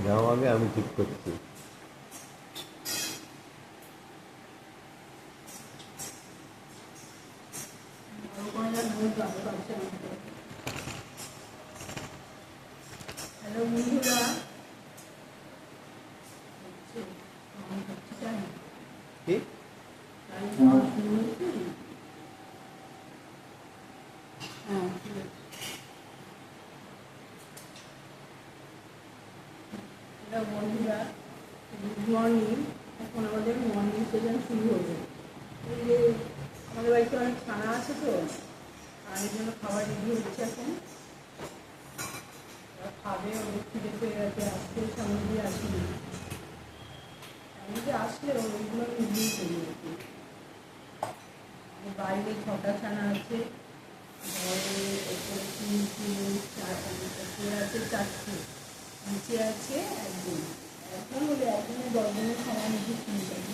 যাও আগে, আমি ঠিক করছি। হ্যালো বন্ধুরা, কি? হ্যাঁ, হ্যালো বন্ধুরা, গুড মর্নিং। এখন আমাদের মর্নিং সেশন শুরু হবে। এই যে আমাদের বাড়িতে অনেক ছানা আছে তো, আর এই জন্য খাবার রেডি হচ্ছে এখন। ওরা খাবে, ওদের খিদে পেয়ে গেছে, আজকে সামনে দিয়ে আসিনি। সামনে দিয়ে আসলে ওইগুলো আমি দিয়ে চলে যেতে। বাইরে 6টা ছানা আছে, ঘরে ওপরে 3টে, ওপরে আছে 4টে, নিচে আছে একজন। এখন হলে একজনের 10 জনের খাওয়া নিচে কিনে যাবে।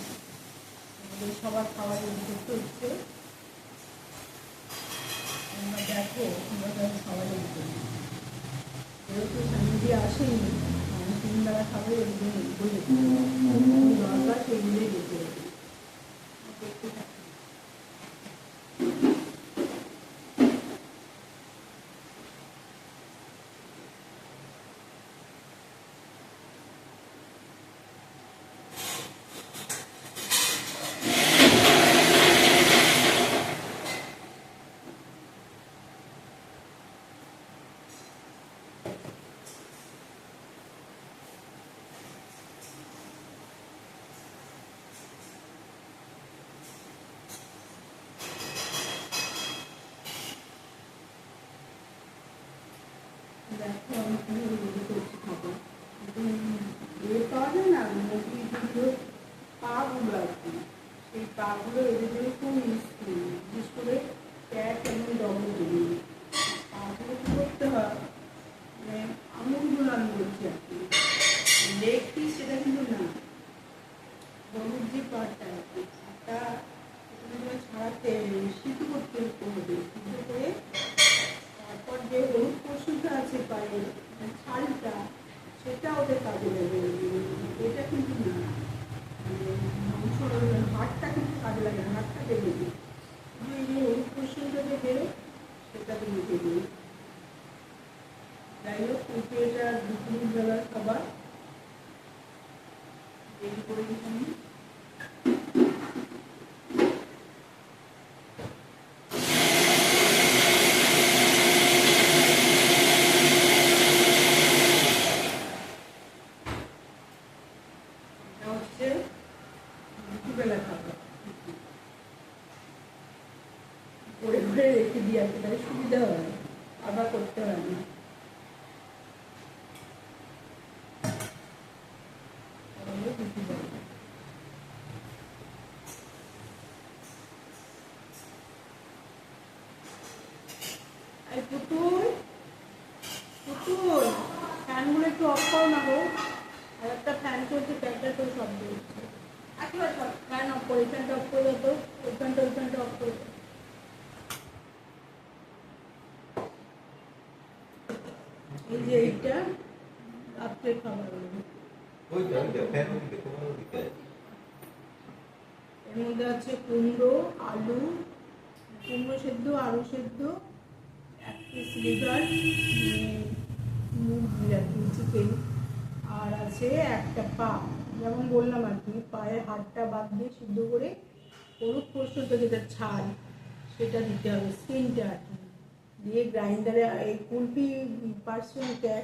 আমাদের সবার খাওয়া রেডি করতে হচ্ছে। তোমরা দেখো কীভাবে আমি খাওয়া রেডি করি। যেহেতু সামনে দিয়ে আসেনি, আমি 3 বেলা খাবো, এগুলো বলে দরকার সেগুলোই দেখতে হবে। দেখতে থাকি। দেখো আমি কীভাবে রেডি করছি খাবার। ইয়ে পাওয়া যায় না, মুরগির যেগুলো পাগুলো আর কি, সেই পাগুলো এদের জন্য খুব ইউজ করি, বিশেষ করে প্যাট এবং ডবল দিই। পাগুলো কী করতে হয়, মানে আমুলগুলো আমি বলছি আর কি, লেগ পিস সেটা কিন্তু না, গরুর যে পাটটা আর কি, পাটটা ছাড়াতে সিদ্ধ করতে হবে। সিদ্ধ করে তারপর যে হলুদ পশুটা আছে পায়ের, ছালটা, সেটা ওদের কাজে লাগে। এটা কিন্তু না, মাংসর হাড়টা কিন্তু কাজে লাগে না, হাড়টা দেবে না। এই যে হলুদ পশুটা যে বেরো, সেটা দিয়ে দেবে। যাই হোক, কিন্তু এটা দুপুরবেলার খাবার রেডি করে দিচ্ছি। হচ্ছে দুপুরবেলা খাবার করে করে রেখে দিয়ে আসতে, তাহলে সুবিধা হয়, আবার করতে হয় না। এই পুতুল, পুতুল, ফ্যানগুলো একটু অফ করো না গো। আর একটা ফ্যান চলছে, প্যাকটা করে শব্দ হচ্ছে। একেবারে ফ্যান অফ করে, ফ্যানটা অফ করে দাও তো, ওই ফ্যানটা অফ করে দাও। এই যে এইটা রাত্রে খাবার হলো। এর মধ্যে আছে কুমড়ো, আলু, কুমড়ো সেদ্ধ, আলু সেদ্ধ, 1 পিস লিভার, মুরগি আর কি, চিকেন, আর আছে একটা পা, যেমন বললাম আর কি, পায়ের হাড়টা বাদ দিয়ে সিদ্ধ করে হলুদ পোস্তটা যেটা ছাল, সেটা দিতে হবে, স্কিনটা আর কি, দিয়ে গ্রাইন্ডারে। এই কুলপি পার্সনটা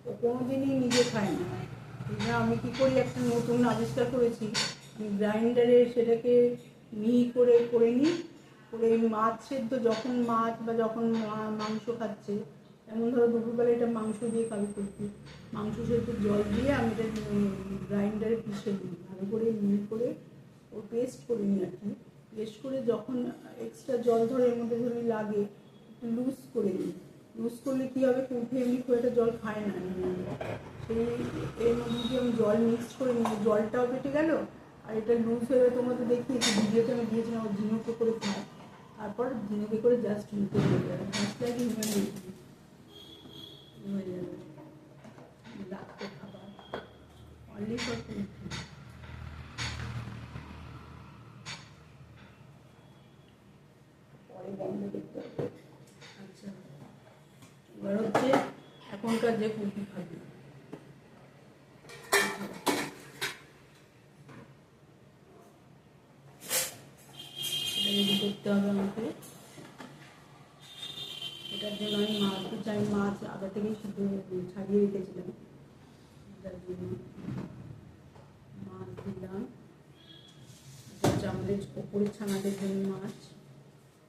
ও কোনোদিনই নিজে খায় না। এবার আমি কী করি, একটা নতুন আবিষ্কার করেছি, আমি গ্রাইন্ডারে সেটাকে মিহি করে করে নিই, করে মাছ সেদ্ধ, যখন মাছ বা যখন মাংস খাচ্ছে, এমন ধরো দুপুরবেলা এটা মাংস দিয়ে খাবি করছি, মাংস সেদ্ধ জল দিয়ে আমি এটা গ্রাইন্ডারে পিষে নিই, ভালো করে মিহি করে ও পেস্ট করে নিই আর কি। পেস্ট করে যখন এক্সট্রা জল ধরে এর মধ্যে ধরে লাগে, একটু লুজ করে নিই। লুজ করলে কী হবে, কুলফি এমনি খুব একটা জল খায় না, সেই এর মধ্যে যদি আমি জল মিক্স করে নিই, জলটাও কেটে গেল, আর এটা লুজ হয়ে তোমাদের দেখিয়েছি, ভিডিওতে আমি দিয়েছিলাম, ঝিনুকে করে খায়, তারপর ঝিনুকে করে জাস্ট মুখে হয়ে যাবে, জাস্ট লাইক হিউম্যান বিং হয়ে যাবে রাত্রে খাবার। বললেই সব কুলফি। পরে বন্ধ করতে হবে। আচ্ছা, এবার হচ্ছে এখনকার যে কুলফি খাবি এটা রেডি করতে হবে আমাকে। এটার জন্য আমি মাছ আগে থেকেই শুধু ছাড়িয়ে রেখেছিলাম, এটার জন্য মাছ দিলাম। এটা হচ্ছে আমাদের ওপরের ছানাদের জন্য মাছ।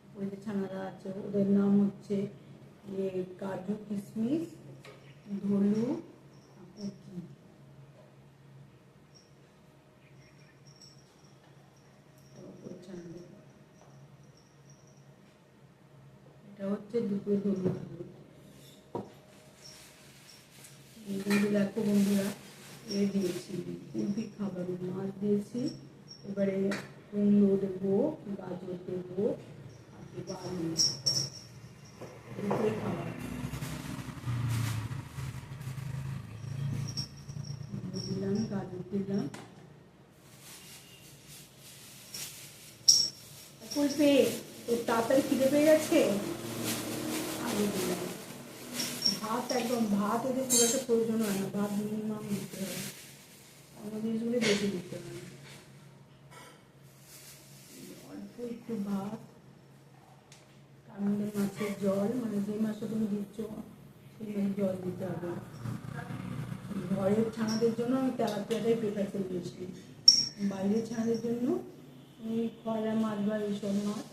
ওপরে যে ছানারা আছে ওদের নাম হচ্ছে কাজু, কিশমিশ, ধলু, কুকি। এটা হচ্ছে দুটো ধলু। দেখো বন্ধুরা, দিয়েছি কুলফি খাবার মাছ দিয়েছি। এবারে কুমড়ো দেবো, গাজর দেবো, আর দেবো আলু। দুপুরে খাবার দিলাম, গাজর দিলাম। কুলফি তোর তাড়াতাড়ি খিদে পেয়ে গেছে, আলু দিলাম। ভাত একদম ভাত এদের খুব একটা প্রয়োজন হয় না, ভাত মিনিমাম দিতে হবে, অন্য জিনিসগুলো বেশি দিতে হয়। অল্প একটু ভাত, তার মধ্যে মাছের জল, মানে যে মাছটা তুমি দিচ্ছ সেই মাছের জল দিতে হবে। ঘরের ছানাদের জন্য আমি তেলাপিয়াটাই প্রেফার করি বেশি, বাইরের ছানাদের জন্য ওই খয়রা মাছ বা এইসব মাছ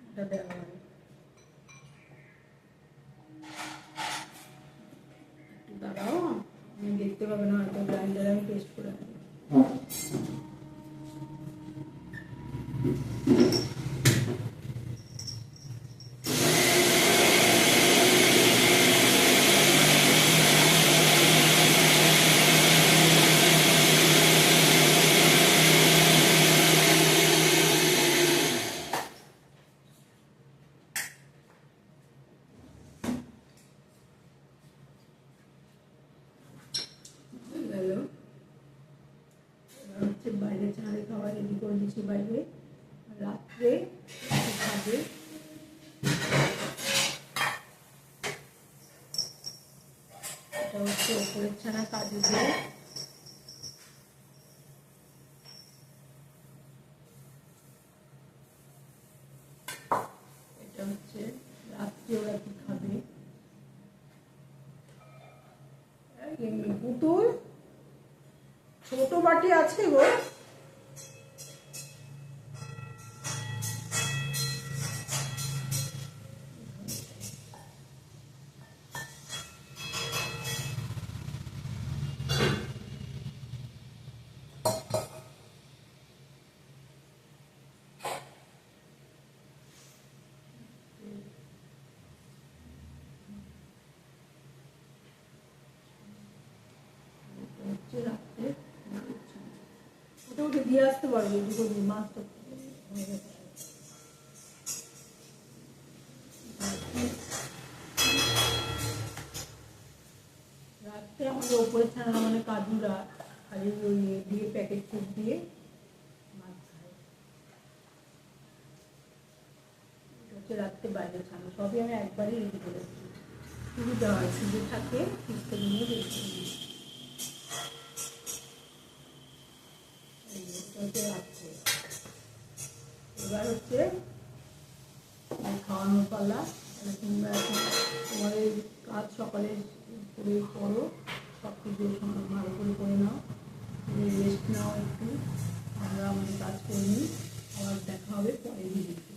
এটা দেওয়া হয়। একটু দাঁড়াও, আমি দেখতে পাবে না হয়তো, গ্রাইন্ডারে আমি পেস্ট করে নেব। বাইরে ছাড়ে খাবার রেডি করে দিচ্ছি, বাইরে রাত্রে খাবে। এটা হচ্ছে ওপরের ছানা কাজু দিয়ে, এটা হচ্ছে রাত্রে ওরা কি খাবে। পুতুল ছোট বাটি আছে গো, রাত্রে ওটা ওকে দিয়ে আসতে পারবে দুটো মাছ তো হয়ে গেছে। রাত্রে আমাদের ওপরে ছাড়া মানে কাজুরা খালি ওই দিয়ে প্যাকেট ফুড দিয়ে মাছ খায়। এটা হচ্ছে রাত্রে বাইরে ছাড়া, সবই আমি একবারই রেডি করেছি, সুবিধা হয়, সুবিধে থাকে ফিরতে নিয়ে রেখে নিই। রাত্রে এবার হচ্ছে খাওয়ানোর পালা। তোমরা এখন তোমাদের কাজ সকালে করে করো, সব কিছু ভালো করে নাও, রেস্ট নাও একটু, আমরা আমাদের কাজ করে নিই, আবার দেখা হবে পরের ভিডিও।